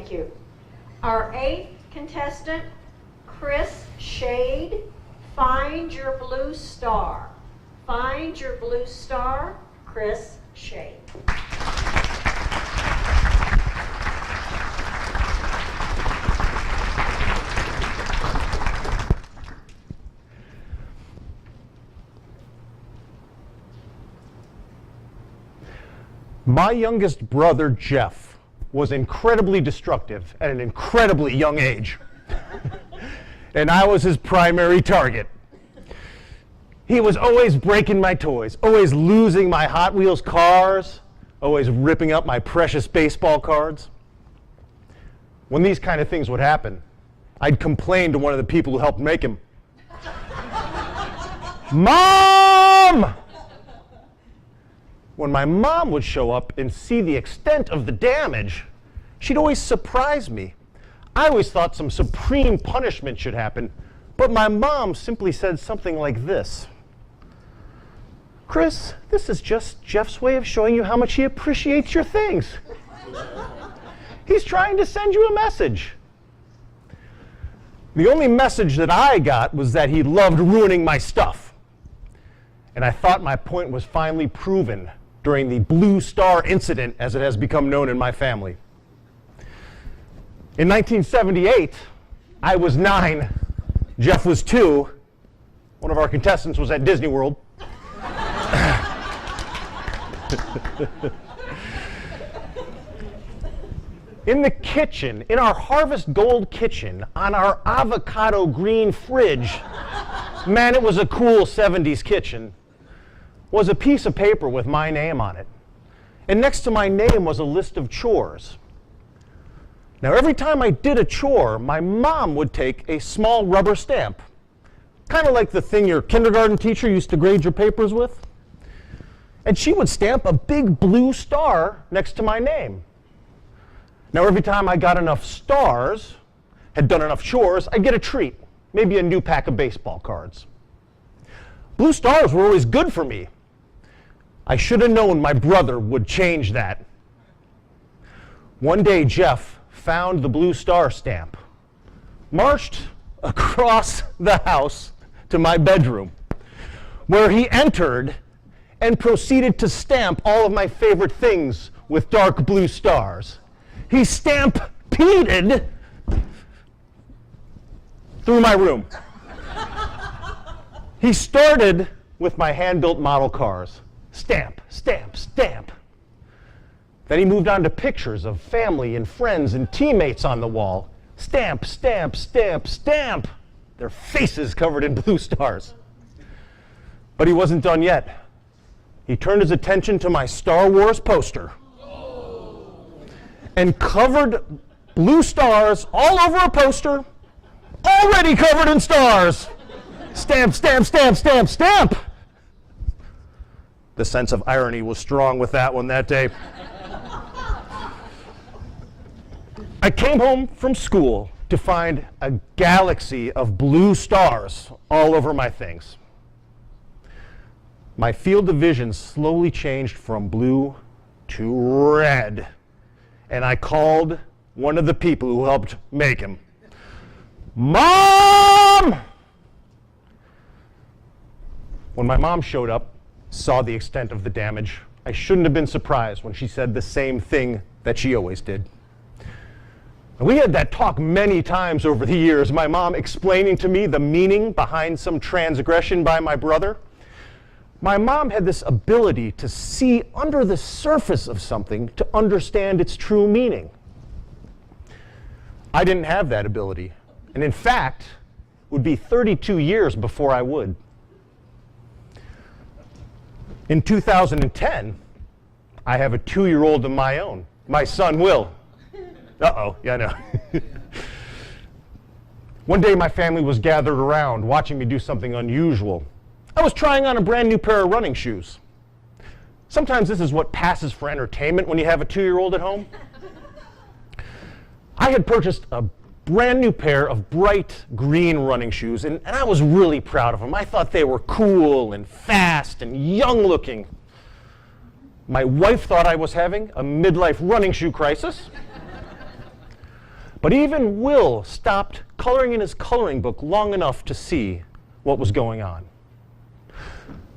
Thank you. Our eighth contestant, Chris Schade, find your blue star. Find your blue star, Chris Schade. My youngest brother, Jeff, was incredibly destructive at an incredibly young age. And I was his primary target. He was always breaking my toys, always losing my Hot Wheels cars, always ripping up my precious baseball cards. When these kind of things would happen, I'd complain to one of the people who helped make him. Mom! When my mom would show up and see the extent of the damage, she'd always surprise me. I always thought some supreme punishment should happen, but my mom simply said something like this. Chris, this is just Jeff's way of showing you how much he appreciates your things. He's trying to send you a message. The only message that I got was that he loved ruining my stuff. And I thought my point was finally proven during the Blue Star incident, as it has become known in my family. In 1978, I was 9, Jeff was 2. One of our contestants was at Disney World. In the kitchen, in our Harvest Gold kitchen, on our avocado green fridge, man, it was a cool 70s kitchen, was a piece of paper with my name on it. And next to my name was a list of chores. Now, every time I did a chore, my mom would take a small rubber stamp, kind of like the thing your kindergarten teacher used to grade your papers with. And she would stamp a big blue star next to my name. Now, every time I got enough stars, had done enough chores, I'd get a treat, maybe a new pack of baseball cards. Blue stars were always good for me. I should have known my brother would change that. One day, Jeff found the blue star stamp, marched across the house to my bedroom, where he entered and proceeded to stamp all of my favorite things with dark blue stars. He stampeded through my room. He started with my hand-built model cars. Stamp, stamp, stamp. Then he moved on to pictures of family and friends and teammates on the wall. Stamp, stamp, stamp, stamp. Their faces covered in blue stars. But he wasn't done yet. He turned his attention to my Star Wars poster and covered blue stars all over a poster already covered in stars. Stamp, stamp, stamp, stamp, stamp. The sense of irony was strong with that one that day. I came home from school to find a galaxy of blue stars all over my things. My field of vision slowly changed from blue to red, and I called one of the people who helped make him. Mom! When my mom showed up, saw the extent of the damage, I shouldn't have been surprised when she said the same thing that she always did. And we had that talk many times over the years, my mom explaining to me the meaning behind some transgression by my brother. My mom had this ability to see under the surface of something to understand its true meaning. I didn't have that ability, and in fact, it would be 32 years before I would. In 2010, I have a 2-year-old of my own, my son Will. Uh-oh, yeah, I know. One day my family was gathered around watching me do something unusual. I was trying on a brand new pair of running shoes. Sometimes this is what passes for entertainment when you have a 2-year-old at home. I had purchased a brand new pair of bright green running shoes, and I was really proud of them. I thought they were cool and fast and young looking. My wife thought I was having a midlife running shoe crisis. But even Will stopped coloring in his coloring book long enough to see what was going on.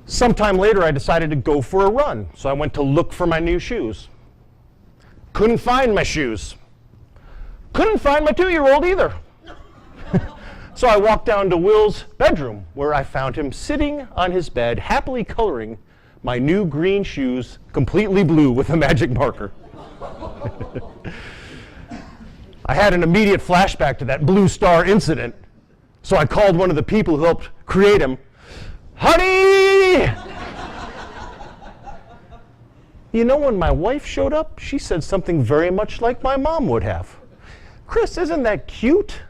Sometime later, I decided to go for a run, so I went to look for my new shoes. Couldn't find my shoes. Couldn't find my 2-year-old either. So I walked down to Will's bedroom, where I found him sitting on his bed, happily coloring my new green shoes completely blue with a magic marker. I had an immediate flashback to that Blue Star incident, so I called one of the people who helped create him. Honey! You know, when my wife showed up, she said something very much like my mom would have. Chris, isn't that cute?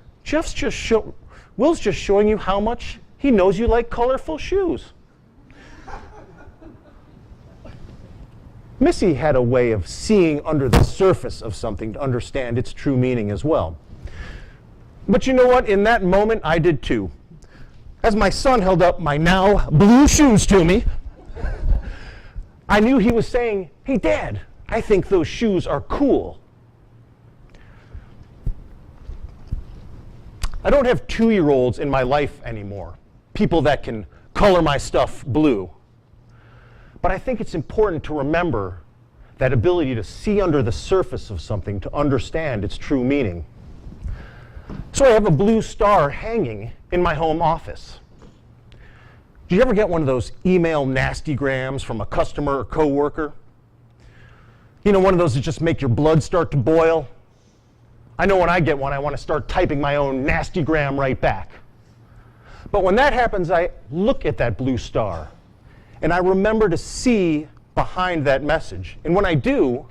Will's just showing you how much he knows you like colorful shoes. Missy had a way of seeing under the surface of something to understand its true meaning as well. But you know what? In that moment, I did too. As my son held up my now blue shoes to me, I knew he was saying, "Hey, Dad, I think those shoes are cool." I don't have 2-year-olds in my life anymore, people that can color my stuff blue. But I think it's important to remember that ability to see under the surface of something to understand its true meaning. So I have a blue star hanging in my home office. Do you ever get one of those email nastygrams from a customer or coworker? You know, one of those that just make your blood start to boil? I know when I get one, I want to start typing my own nastygram right back. But when that happens, I look at that blue star, and I remember to see behind that message. And when I do,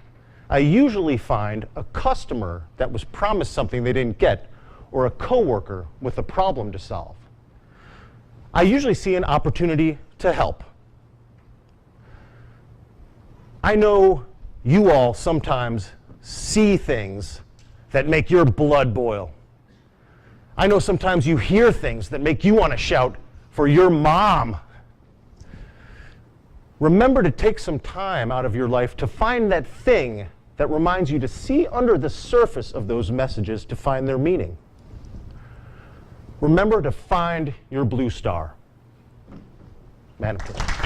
I usually find a customer that was promised something they didn't get, or a coworker with a problem to solve. I usually see an opportunity to help. I know you all sometimes see things that make your blood boil. I know sometimes you hear things that make you want to shout for your mom. Remember to take some time out of your life to find that thing that reminds you to see under the surface of those messages to find their meaning. Remember to find your blue star. Manitoba.